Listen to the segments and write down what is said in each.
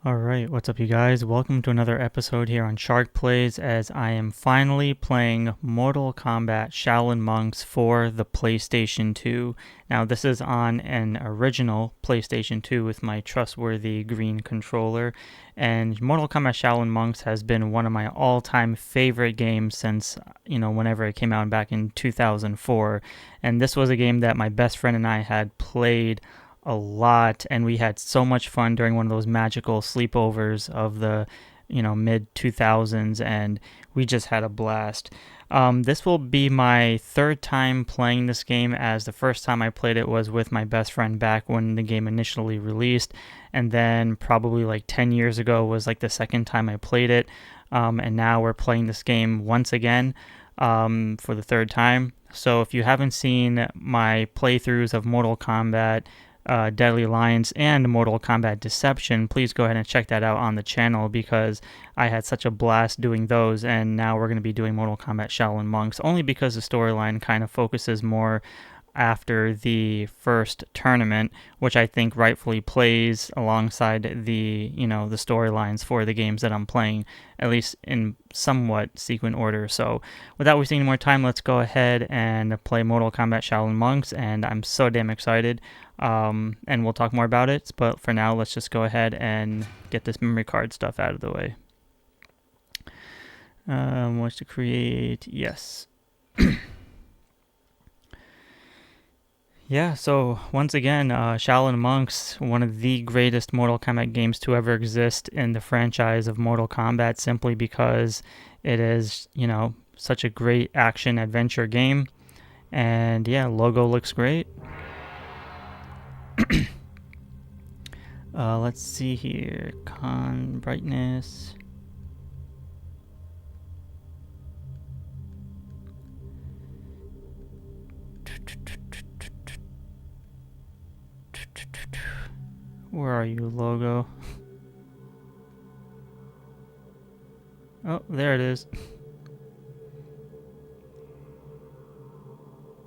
Alright, what's up you guys? Welcome to another episode here on SHARKPLAYZ as I am finally playing Mortal Kombat Shaolin Monks for the PlayStation 2. Now this is on an original PlayStation 2 with my trustworthy green controller, and Mortal Kombat Shaolin Monks has been one of my all-time favorite games since, whenever it came out back in 2004. And this was a game that my best friend and I had played a lot, and we had so much fun during one of those magical sleepovers of the mid 2000s, and we just had a blast. This will be my third time playing this game, as the first time I played it was with my best friend back when the game initially released, and then probably like 10 years ago was like the second time I played it, and now we're playing this game once again for the third time. So if you haven't seen my playthroughs of Mortal Kombat Deadly Alliance and Mortal Kombat Deception, please go ahead and check that out on the channel, because I had such a blast doing those, and now we're going to be doing Mortal Kombat Shaolin Monks, only because the storyline kind of focuses more after the first tournament, which I think rightfully plays alongside the the storylines for the games that I'm playing, at least in somewhat sequent order. So without wasting any more time, let's go ahead and play Mortal Kombat Shaolin Monks, and I'm so damn excited. And we'll talk more about it, but for now let's just go ahead and get this memory card stuff out of the way. Wants to create, yes. Yeah, so once again, Shaolin Monks, one of the greatest Mortal Kombat games to ever exist in the franchise of Mortal Kombat, simply because it is, such a great action adventure game. And yeah, logo looks great. Let's see here, brightness. Where are you, logo? Oh, there it is.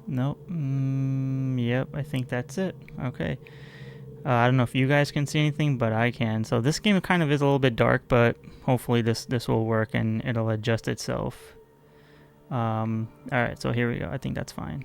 Nope. Yep, I think that's it. Okay. I don't know if you guys can see anything, but I can. So this game kind of is a little bit dark, but hopefully this will work and it'll adjust itself. Alright, so here we go. I think that's fine.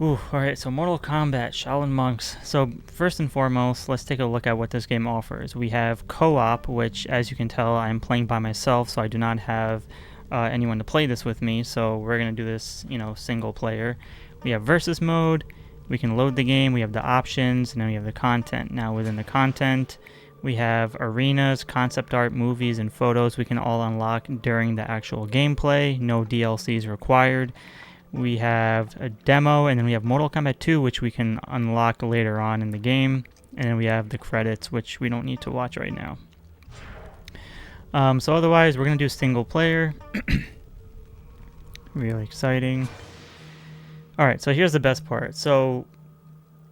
Ooh, alright, so Mortal Kombat Shaolin Monks. So first and foremost, let's take a look at what this game offers. We have co-op, which, as you can tell, I'm playing by myself, so I do not have anyone to play this with me. So we're going to do this, single player. We have versus mode. We can load the game. We have the options, and then we have the content. Now within the content, we have arenas, concept art, movies, and photos we can all unlock during the actual gameplay. No DLCs required. We have a demo, and then we have Mortal Kombat 2, which we can unlock later on in the game. And then we have the credits, which we don't need to watch right now. So otherwise, we're going to do single player. Really exciting. Alright, so here's the best part. So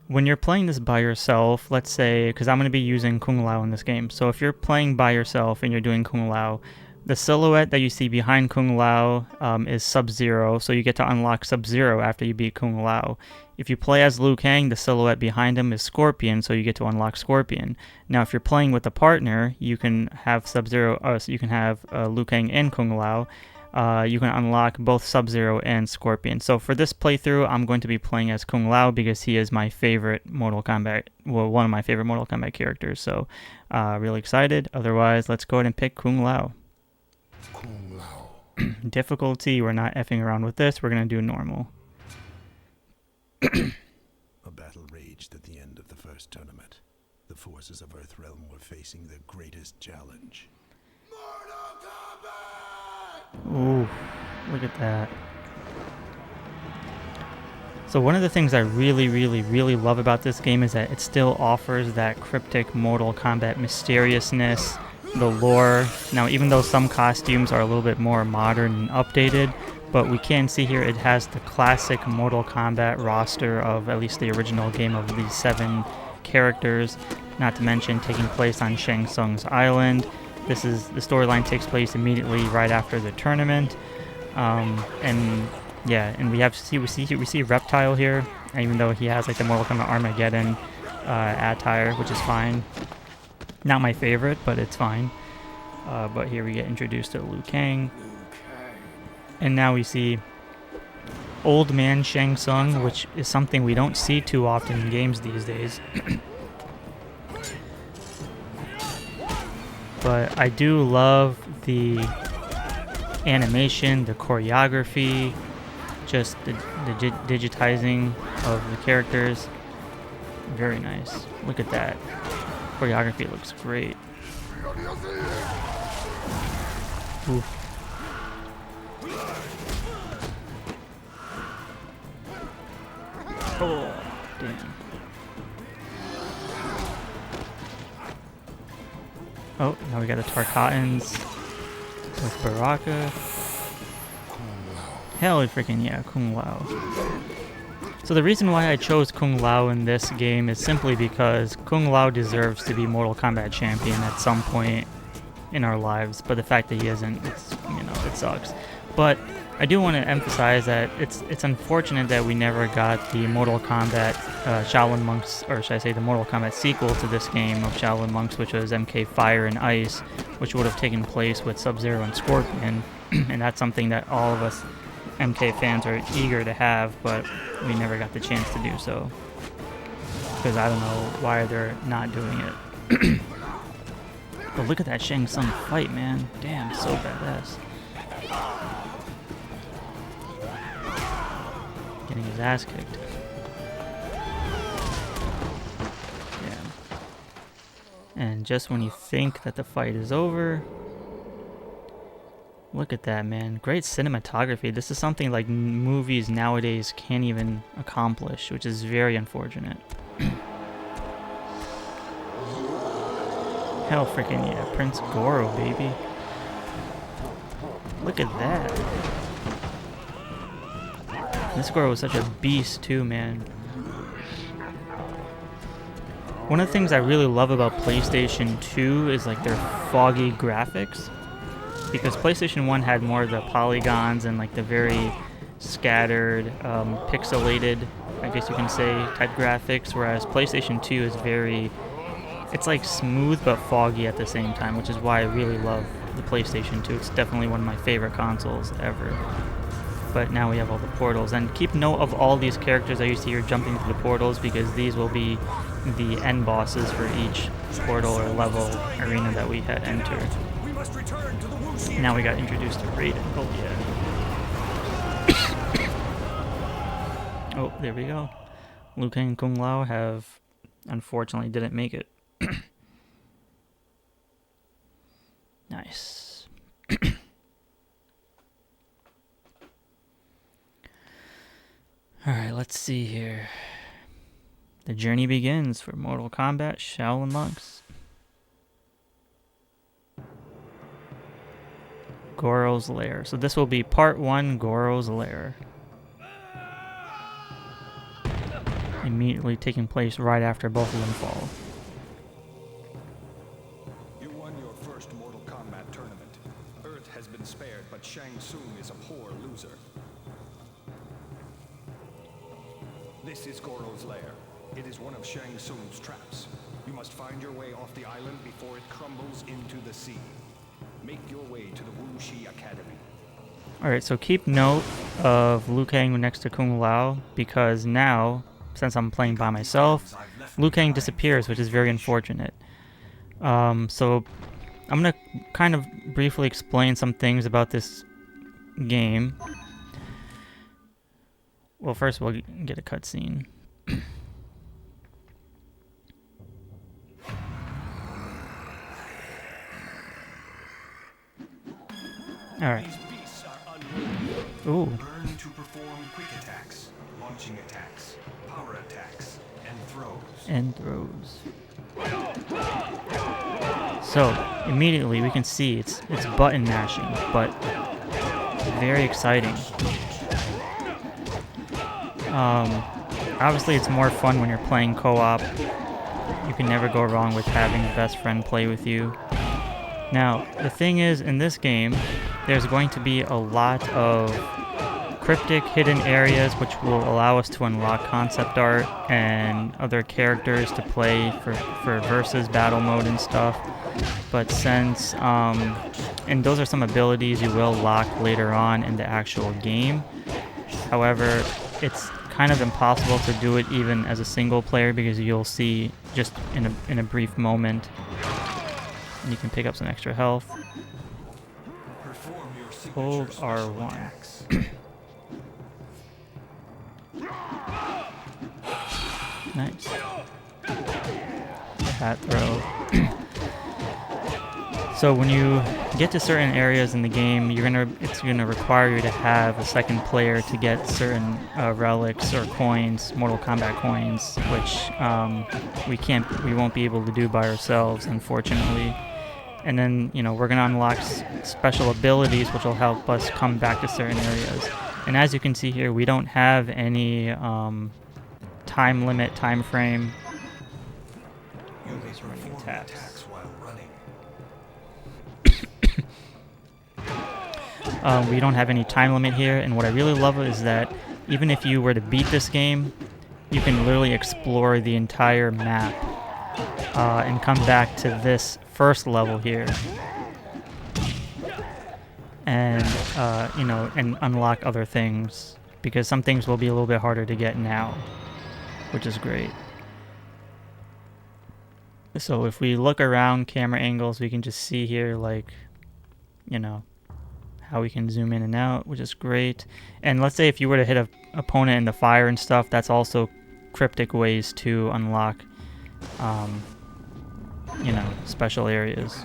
when you're playing this by yourself, let's say, because I'm going to be using Kung Lao in this game. So if you're playing by yourself and you're doing Kung Lao, the silhouette that you see behind Kung Lao is Sub-Zero, so you get to unlock Sub-Zero after you beat Kung Lao. If you play as Liu Kang, the silhouette behind him is Scorpion, so you get to unlock Scorpion. Now, if you're playing with a partner, you can have Sub-Zero, so you can have Liu Kang and Kung Lao. You can unlock both Sub-Zero and Scorpion. So for this playthrough, I'm going to be playing as Kung Lao because he is my favorite Mortal Kombat, well, one of my favorite Mortal Kombat characters. So really excited. Otherwise, let's go ahead and pick Kung Lao. Kung Lao. Difficulty, we're not effing around with this. We're going to do normal. A battle raged at the end of the first tournament. The forces of Earthrealm were facing their greatest challenge. Mortal Kombat! Ooh, look at that. So one of the things I really love about this game is that it still offers that cryptic Mortal Kombat mysteriousness, the lore. Now, even though some costumes are a little bit more modern and updated, but we can see here it has the classic Mortal Kombat roster of at least the original game of these 7 characters, not to mention taking place on Shang Tsung's island. The storyline takes place immediately right after the tournament, and yeah, and we see Reptile here, even though he has like the Mortal Kombat Armageddon attire, which is fine. Not my favorite, but it's fine. But here we get introduced to Liu Kang. And now we see Old Man Shang Tsung, which is something we don't see too often in games these days. But I do love the animation, the choreography, just the digitizing of the characters. Very nice. Look at that. Choreography looks great. Oof. Oh, damn. Oh, now we got the Tarkatans with Baraka. Hell freaking yeah, Kung Lao. So the reason why I chose Kung Lao in this game is simply because Kung Lao deserves to be Mortal Kombat champion at some point in our lives, but the fact that he isn't, it's, you know, it sucks. But I do want to emphasize that it's unfortunate that we never got the Mortal Kombat Shaolin Monks, or should I say the Mortal Kombat sequel to this game of Shaolin Monks, which was MK Fire and Ice, which would have taken place with Sub-Zero and Scorpion, and that's something that all of us MK fans are eager to have, but we never got the chance to do so. Because I don't know why they're not doing it. But look at that Shang Tsung fight, man. Damn, so badass. Getting his ass kicked. Yeah. And just when you think that the fight is over, look at that, man. Great cinematography. This is something like movies nowadays can't even accomplish, which is very unfortunate. Hell freaking yeah. Prince Goro, baby. Look at that. This Goro was such a beast too, man. One of the things I really love about PlayStation 2 is like their foggy graphics. Because PlayStation 1 had more of the polygons and like the very scattered, pixelated, I guess you can say, type graphics, whereas PlayStation 2 is very, it's like smooth but foggy at the same time, which is why I really love the PlayStation 2. It's definitely one of my favorite consoles ever. But now we have all the portals, and keep note of all these characters I used to hear jumping through the portals, because these will be the end bosses for each portal or level arena that we had entered. Now we got introduced to Raiden. Oh yeah. Oh, there we go. Liu Kang and Kung Lao have unfortunately didn't make it. Nice. Alright, let's see here. The journey begins for Mortal Kombat Shaolin Monks. Goro's Lair. So this will be part 1, Goro's Lair. Immediately taking place right after both of them fall. You won your first Mortal Kombat tournament. Earth has been spared, but Shang Tsung is a poor loser. This is Goro's Lair. It is one of Shang Tsung's traps. You must find your way off the island before it crumbles into the sea. Make your way to the Wu Shi Academy. Alright, so keep note of Liu Kang next to Kung Lao, because now, since I'm playing by myself, Liu Kang disappears, which is very unfortunate. So I'm going to kind of briefly explain some things about this game. Well, first we'll get a cutscene. Alright. Ooh. Learn to perform quick attacks, launching attacks, power attacks, and throws. So immediately we can see it's button mashing, but very exciting. Obviously it's more fun when you're playing co-op. You can never go wrong with having a best friend play with you. Now, the thing is, in this game, there's going to be a lot of cryptic hidden areas which will allow us to unlock concept art and other characters to play for versus battle mode and stuff. But since and those are some abilities you will lock later on in the actual game. However, it's kind of impossible to do it even as a single player, because you'll see just in a brief moment you can pick up some extra health. Hold R1. Nice. Hat throw. So when you get to certain areas in the game, it's gonna require you to have a second player to get certain relics or coins, Mortal Kombat coins, which we won't be able to do by ourselves, unfortunately. And then, you know, we're gonna unlock special abilities which will help us come back to certain areas. And as you can see here, we don't have any time limit, time frame. These running attacks. We don't have any time limit here, and what I really love is that even if you were to beat this game, you can literally explore the entire map and come back to this first level here, and you know, and unlock other things, because some things will be a little bit harder to get now, which is great. So if we look around camera angles, we can just see here, like, you know, how we can zoom in and out, which is great. And let's say if you were to hit an opponent in the fire and stuff, that's also cryptic ways to unlock, you know, special areas.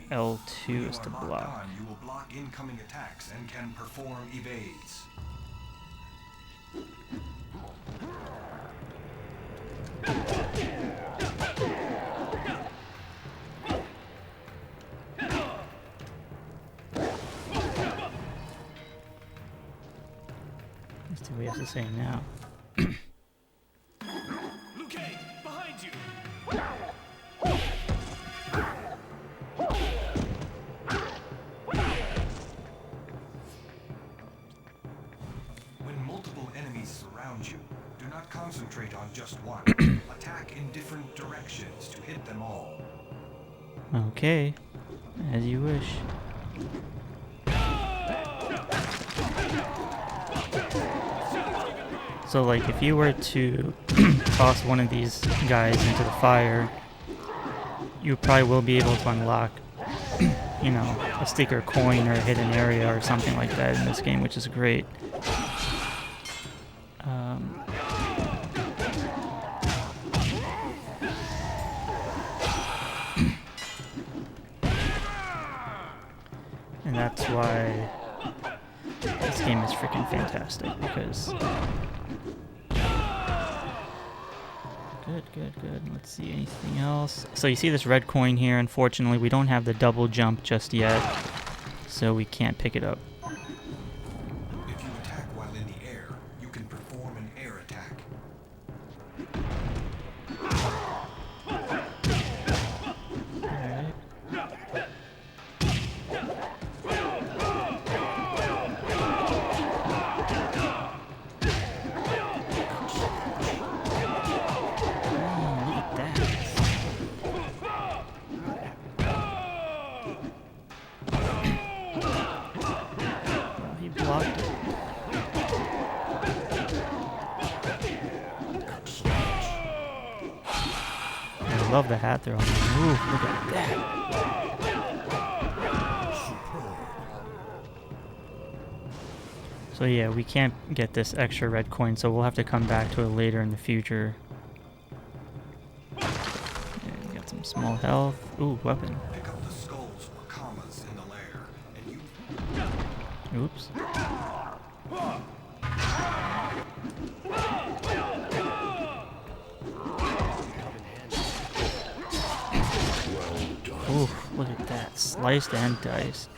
L2 is to block. You will block incoming attacks and can perform evades. Let's see what we have to say now. Liu Kang, behind you. When multiple enemies surround you, do not concentrate on just one. Attack in different directions to hit them all. Okay, as you wish. So, like, if you were to toss one of these guys into the fire, you probably will be able to unlock, you know, a sticker coin or a hidden area or something like that in this game, which is great. And that's why this game is freaking fantastic, because... Good. Let's see, anything else? So you see this red coin here. Unfortunately, we don't have the double jump just yet, so we can't pick it up. If you attack while in the air, you can perform an air attack. Alright. I love the hat throw. Ooh, look at that. So yeah, we can't get this extra red coin, so we'll have to come back to it later in the future. And got some small health. Ooh, weapon. Pick up the skulls or commas in the lair, and you... Oops. Ooh, look at that. Sliced and diced.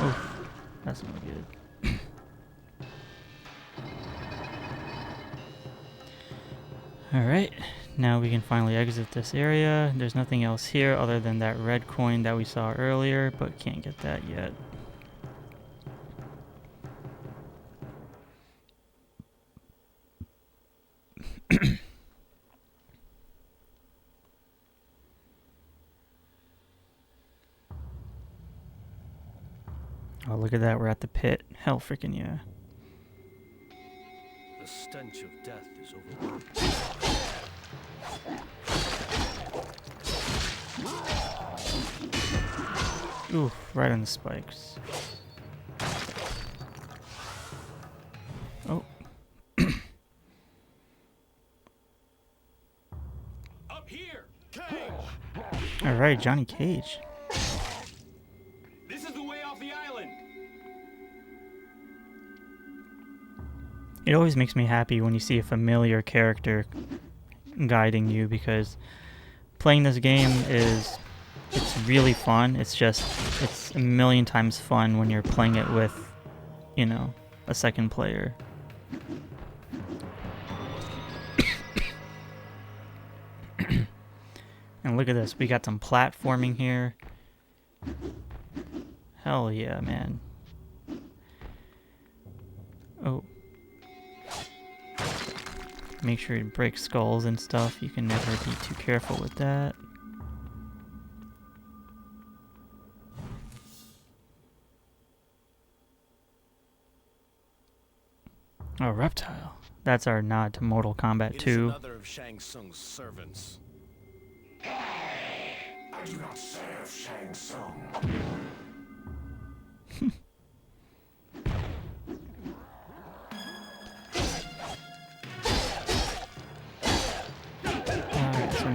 Oof, that's not good. Alright, now we can finally exit this area. There's nothing else here other than that red coin that we saw earlier, but can't get that yet. Oh, look at that, we're at the pit. Hell freaking yeah. The stench of death is overwhelming. Ooh, right on the spikes. Oh. Up here! Cage! Alright, Johnny Cage. This is the way off the island! It always makes me happy when you see a familiar character guiding you, because playing this game it's really fun. It's a million times fun when you're playing it with, you know, a second player. And look at this, we got some platforming here. Hell yeah, man. Oh. Make sure you break skulls and stuff. You can never be too careful with that. Oh, reptile. That's our nod to Mortal Kombat 2. Another of Shang Tsung's servants. I do not serve Shang Tsung.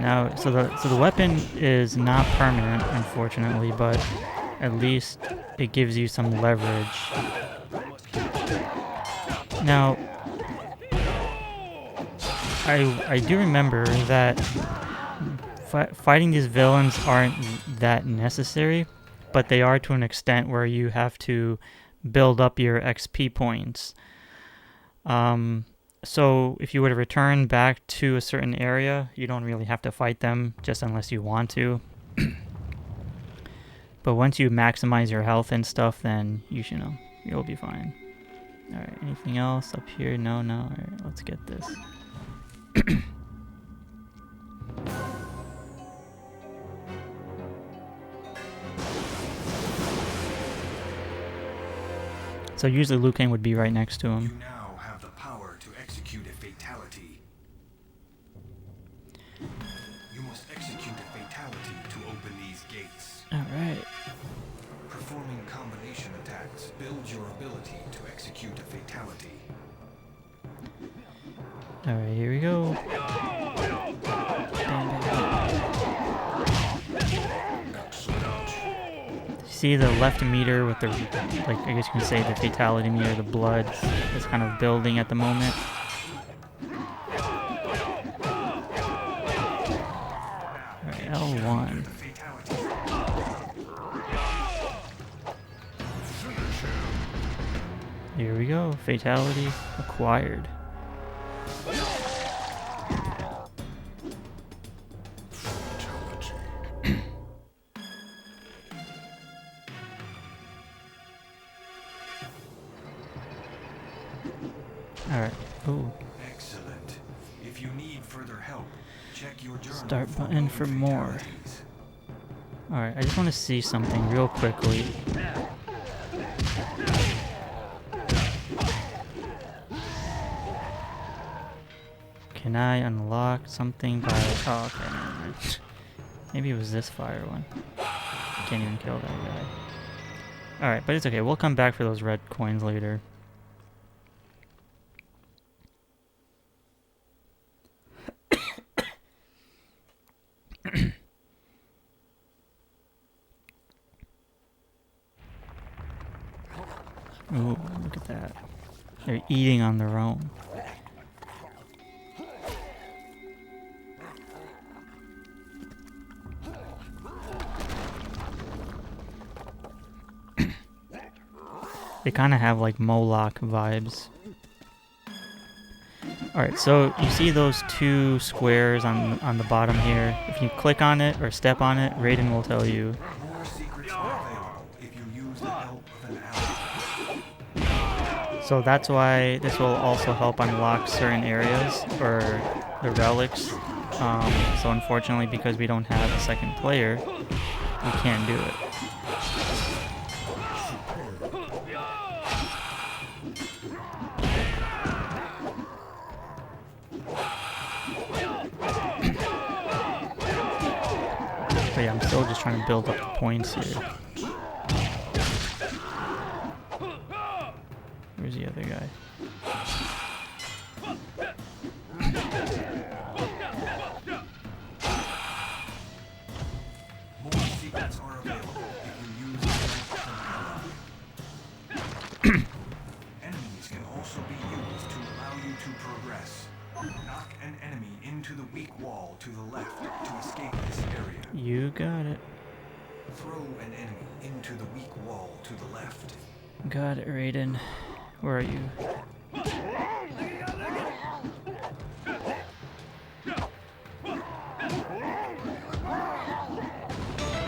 Alright, so the weapon is not permanent, unfortunately, but at least it gives you some leverage. Now, I do remember that fighting these villains aren't that necessary, but they are to an extent where you have to build up your XP points. So if you were to return back to a certain area, you don't really have to fight them, just unless you want to. But once you maximize your health and stuff, then you'll be fine. Alright, anything else up here? No. Alright, let's get this. So usually Liu Kang would be right next to him. You now have the power to execute a fatality. You must execute a fatality to open these gates. Alright. Performing combination attacks builds your ability to execute a fatality. Alright, here we go. See the left meter with the, like, I guess you can say the fatality meter, the blood is kind of building at the moment. Alright, L1. Here we go, fatality acquired. Alright. Ooh. Excellent. If you need further help, check your journal. Start button for more. Alright, I just want to see something real quickly. Can I unlock something by... Oh, okay, never mind. Maybe it was this fire one. Can't even kill that guy. Alright, but it's okay. We'll come back for those red coins later. Ooh, look at that. They're eating on their own. They kind of have like Moloch vibes. Alright, so you see those two squares on the bottom here. If you click on it or step on it, Raiden will tell you. More secrets are available if you use the help of an ally. So that's why this will also help unlock certain areas or the relics. So unfortunately, because we don't have a second player, we can't do it. But yeah, I'm still just trying to build up the points here. Where's the other guy? More secrets are available if you use the help of an ally. Enemies can also be used to allow you to progress. Knock an enemy into the weak wall to the left to escape this area. You got it. Throw an enemy into the weak wall to the left. Got it, Raiden. Where are you?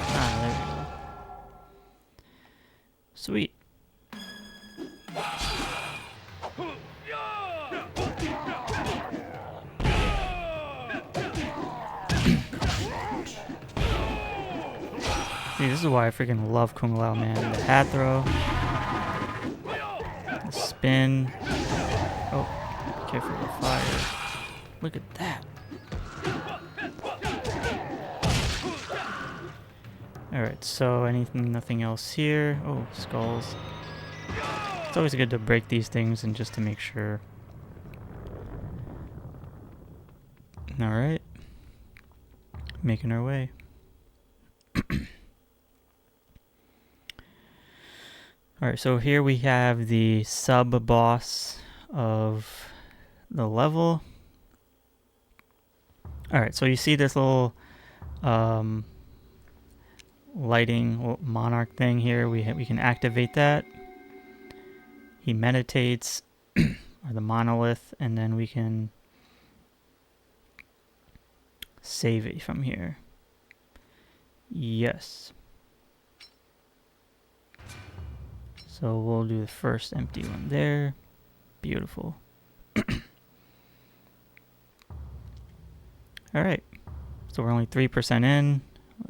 Ah, there we go. Sweet. See, this is why I freaking love Kung Lao, man. The hat throw. The spin. Oh, careful with the fire. Look at that. Alright, so nothing else here. Oh, skulls. It's always good to break these things and just to make sure. Alright. Making our way. Alright, so here we have the sub-boss of the level. Alright, so you see this little lighting monarch thing here. We can activate that. He meditates, or the monolith, and then we can save it from here. Yes. So we'll do the first empty one there. Beautiful. Alright. So we're only 3% in.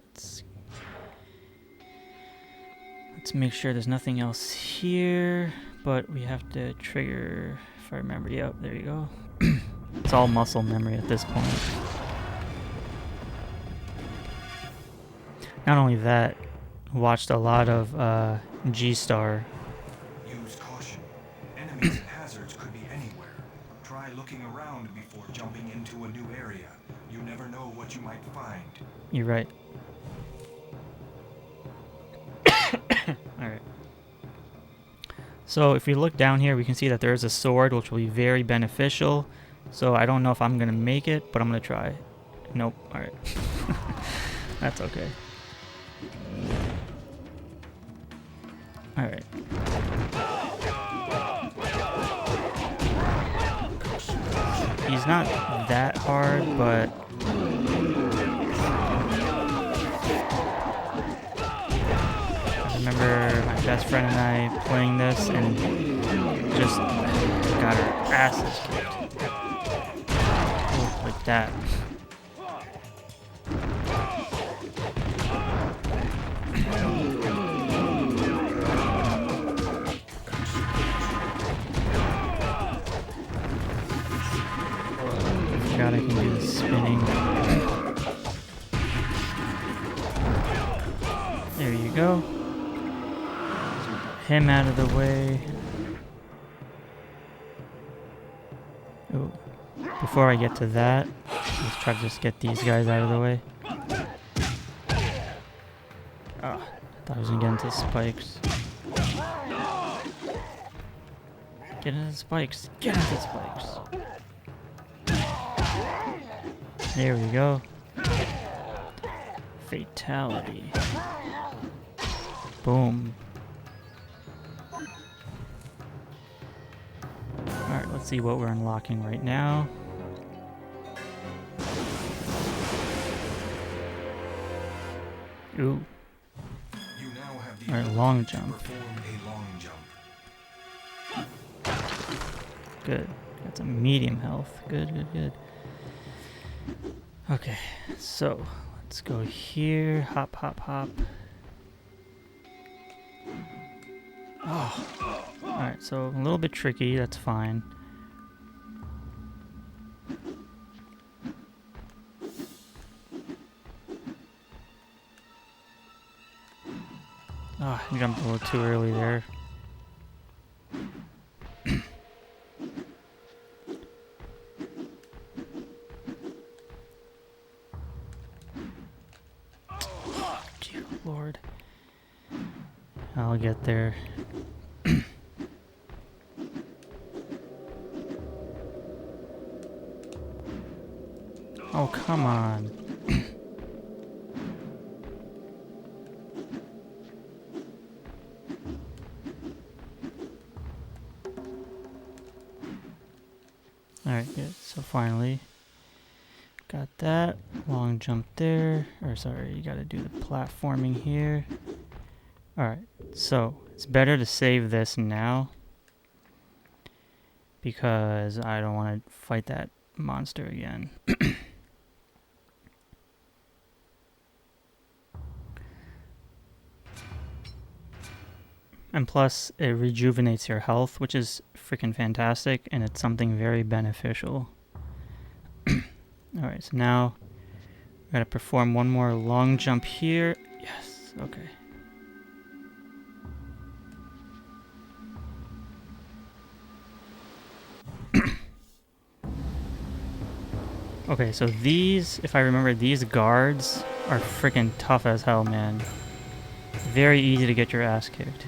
Let's make sure there's nothing else here. But we have to trigger, if I remember. Yep, there you go. It's all muscle memory at this point. Not only that, watched a lot of G-Star. Use caution. Enemies and hazards could be anywhere. Try looking around before jumping into a new area. You never know what you might find. You're right. Alright. So if we look down here, we can see that there is a sword, which will be very beneficial. So I don't know if I'm going to make it, but I'm going to try. Nope. Alright. That's okay. Alright. He's not that hard, but I remember my best friend and I playing this and just got our asses kicked. Oh, like that. I can do the spinning. There you go. Him out of the way. Ooh. Before I get to that, let's try to just get these guys out of the way. Ah, thought I was gonna get into spikes. Get into the spikes. Get into the spikes. There we go. Fatality. Boom. Alright, let's Let's see what we're unlocking right now. Ooh. You now have the Alright, ability long to jump. perform a long jump. Good. Got some medium health. Good, good, good. Okay, so let's go here. Hop, hop, hop. Oh. Alright, so a little bit tricky. That's fine. Ah, I jumped a little too early there. Dear Lord. I'll get there. Oh, come on. Alright, good. So finally got that. Long jump there. Or sorry, you gotta do the platforming here. Alright, so it's better to save this now because I don't want to fight that monster again. And plus, it rejuvenates your health, which is freaking fantastic, and it's something very beneficial. Alright, so now we gotta perform one more long jump here. Yes, okay. Okay, so these, if I remember, these guards are freaking tough as hell, man. Very easy to get your ass kicked.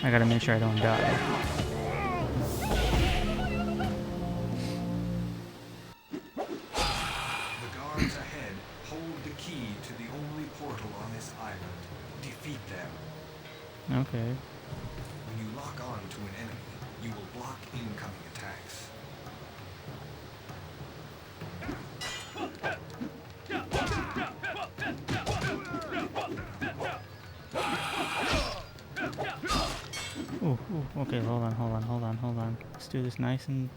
I gotta make sure I don't die. The guards ahead hold the key to the only portal on this island. Defeat them. Okay. When you lock on to an enemy, you will block incoming attacks. Ooh, ooh, okay, hold on. Let's do this nice and...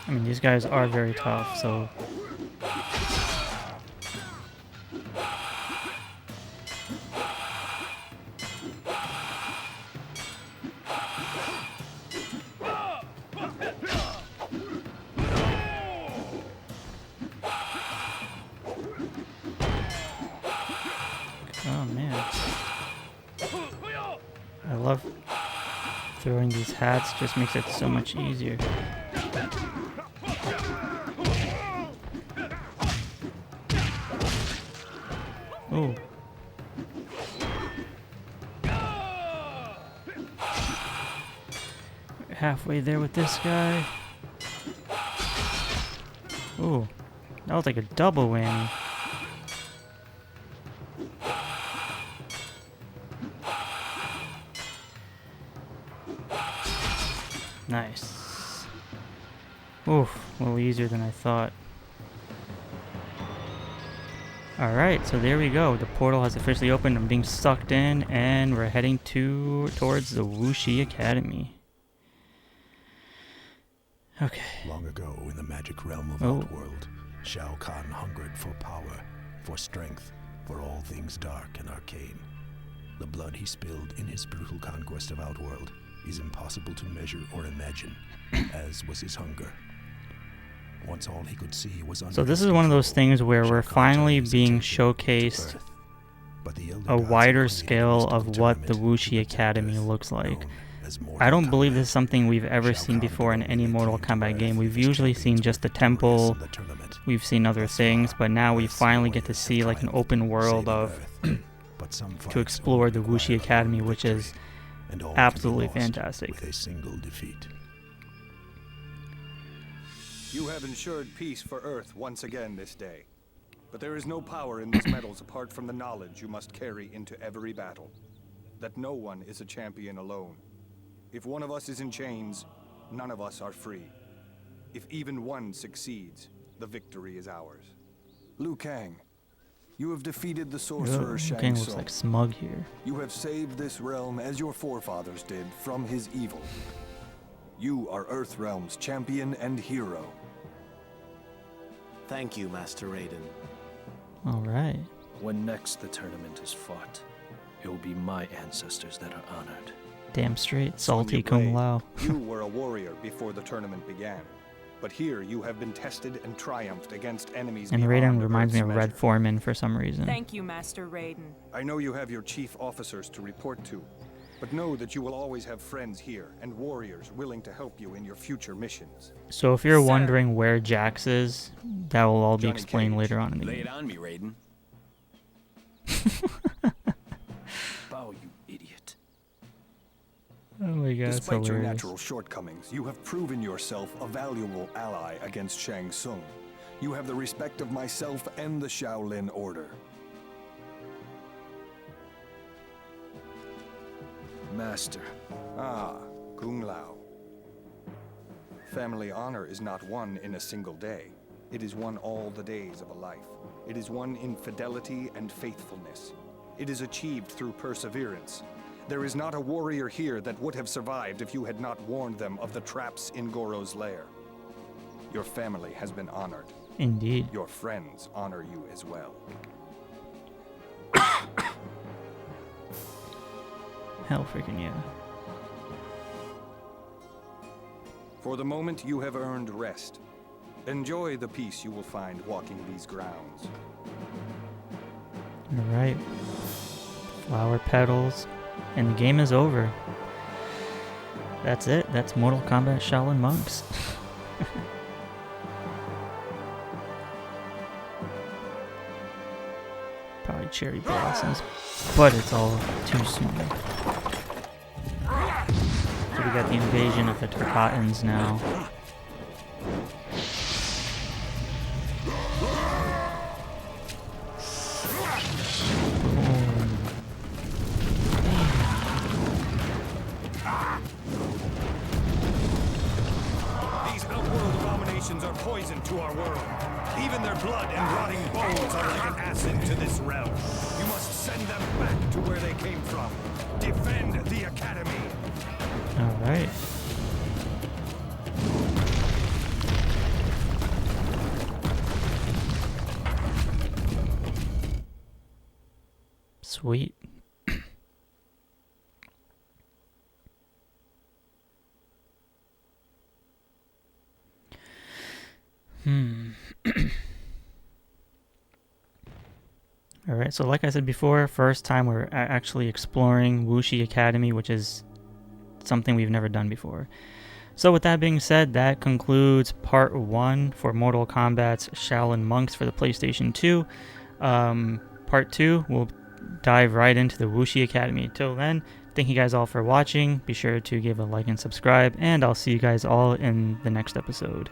I mean, these guys are very tough, so... Oh man. I love throwing these hats, just makes it so much easier. Oh. Halfway there with this guy. Ooh. That was like a double whammy. Nice. Oof, a little easier than I thought. Alright, so there we go. The portal has officially opened. I'm being sucked in, and we're heading towards the Wuxi Academy. Okay. Long ago, in the magic realm of Outworld, Shao Kahn hungered for power, for strength, for all things dark and arcane. The blood he spilled in his brutal conquest of Outworld is impossible to measure or imagine, as was his hunger. Once all he could see was under So this is one of those things where we're finally being showcased a wider scale of what the Wuxi Academy looks like. I don't believe this is something we've ever seen before in any Mortal Kombat game. We've usually seen just the temple, we've seen other things, but now we finally get to see like an open world of to explore the Wuxi Academy, which is absolutely fantastic. With a single defeat. You have ensured peace for Earth once again this day. But there is no power in these medals apart from the knowledge you must carry into every battle. That no one is a champion alone. If one of us is in chains, none of us are free. If even one succeeds, the victory is ours. Liu Kang, you have defeated the sorcerer Liu Shang Kang looks Tsung. like smug here. You have saved this realm as your forefathers did from his evil. You are Earthrealm's champion and hero. Thank you, Master Raiden. All right. When next the tournament is fought, it will be my ancestors that are honored. Damn straight, salty Sonya Kung Blade, Lao. You were a warrior before the tournament began. But here you have been tested and triumphed against enemies And beyond Raiden reminds me Earth's of Red measure. Foreman for some reason. Thank you, Master Raiden. I know you have your chief officers to report to, but know that you will always have friends here and warriors willing to help you in your future missions. So if you're Sir. wondering where Jax is, that will all be Johnny explained Cage. later on in the Lay game. it on me, Raiden. Bow, you idiot. Oh my god, that's Despite your hilarious. natural shortcomings, you have proven yourself a valuable ally against Shang Tsung. You have the respect of myself and the Shaolin Order. Master, Ah, Kung Lao. Family honor is not won in a single day. It is won all the days of a life. It is won in fidelity and faithfulness. It is achieved through perseverance. There is not a warrior here that would have survived if you had not warned them of the traps in Goro's lair. Your family has been honored. Indeed. Your friends honor you as well. Hell freaking yeah. For the moment, you have earned rest. Enjoy the peace you will find walking these grounds. Alright. Flower petals. And the game is over. That's it. That's Mortal Kombat Shaolin Monks. Probably cherry blossoms. But it's all too soon. So we got the invasion of the Tarkatans now. These outworld abominations are poison to our world. Even their blood and rotting bones are like an acid to this realm. You must send them back to where they came from. Defend the Academy. Alright. Sweet. Alright, so like I said before, first time we're actually exploring Wuxi Academy, which is something we've never done before. So with that being said, that concludes part 1 for Mortal Kombat's Shaolin Monks for the PlayStation 2. Part 2, we'll dive right into the Wuxi Academy. Till then, thank you guys all for watching. Be sure to give a like and subscribe, and I'll see you guys all in the next episode.